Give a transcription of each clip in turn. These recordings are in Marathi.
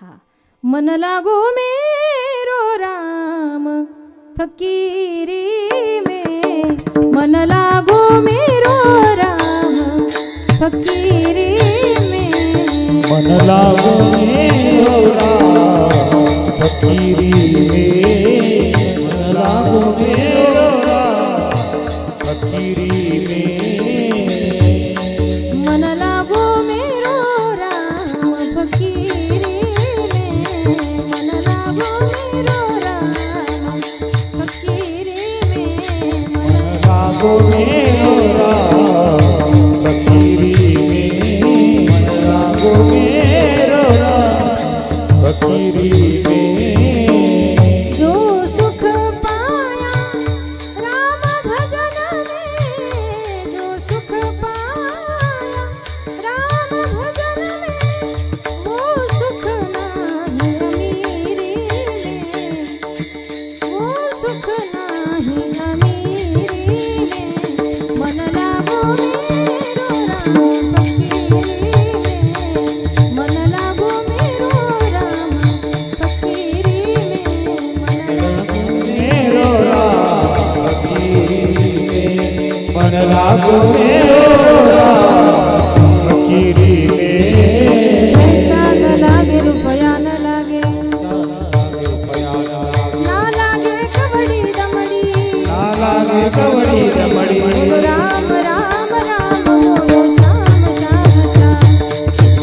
हा मन लागो मेरो राम फकीरी में, मन लागो मेरो राम फकीरी में, मन लागो मेरो राम फकीरी में, मन लागो मेरो राम फकीरी में, मन लागो मेरो राम फकीरी में, मन लागो मेरो राम फकीरी में, मन लागो मेरो राम फकीरी में, मन लागो मेरो राम फकीरी में। जो सुख पाया राम भजन में, जो सुख पाया राम भजन में, वो सुख नाही अमीरी में, वो सुख नाही अमीरी में, मन लागो मेरो राम फकीरी में, मन लागो मेरो राम फकीरी में, मन लागो मेरो राम फकीरी में, मन लागो मेरो राम फकीरी में। पैसा न लागे रुपया न लागे, ना लागे कवड़ी दमड़ी, ना लागे कवड़ी दमड़ी, बोलो राम राम राम बोलो श्याम श्याम श्याम,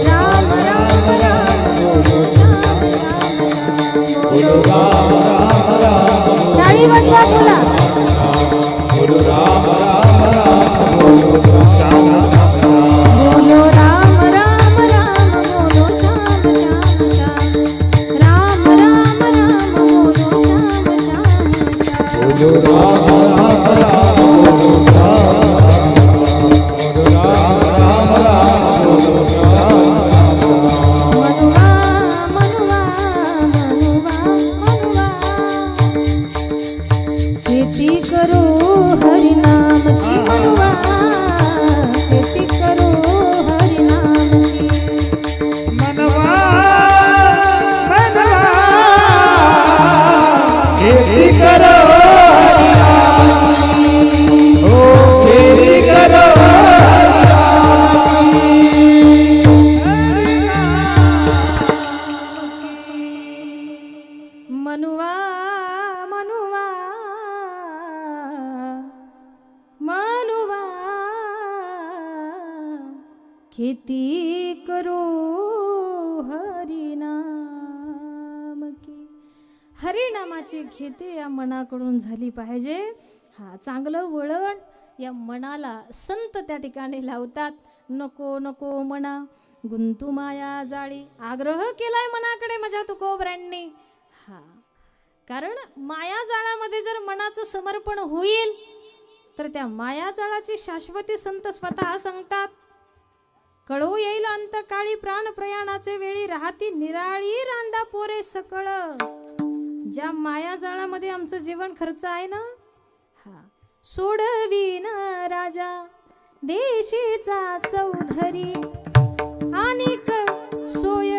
राम राम राम बोलो श्याम श्याम श्याम, बोलो राम राम राम, ताली बजवा बोला, बोलो राम राम राम, बोलो श्याम श्याम श्याम, बोलो राम राम राम बोलो श्याम श्याम श्याम, राम राम राम बोलो श्याम श्याम श्याम, बोलो राम राम राम, बोलो श्याम, बोलो राम राम राम, बोलो श्याम। मनुवा मनुवा मनुवा मनुवा, खेती करो हरि नाम की मनुवा, खेती करो हरि नाम की, मनवा मनवा खेती करो हरि नाम की, ओ खेती करो हरि नाम की। मनुवा मनुवा मनुवा, खेती करो हरी नाम की, हरिनामाची खेती या मनाकडून झाली पाहिजे. हा चांगलं वळण या मनाला संत त्या ठिकाणी लावतात. नको नको मना गुंतू माया जाळी, आग्रह केलाय मनाकडे माझ्या तुकोबऱ्यांनी. हा कारण माया जाळामध्ये जर मनाचं समर्पण होईल तर त्या माया जाळाची शाश्वती संत स्वतः सांगतात. कळो येईल अंतकाळी प्राण प्रयाणाचे वेळी, राहती निराळी रांडा पोरे सकळ. ज्या माया जाळामध्ये आमचं जीवन खर्च आहे ना, हा सोडवीन राजा देशीचा चौधरी, आणि सोय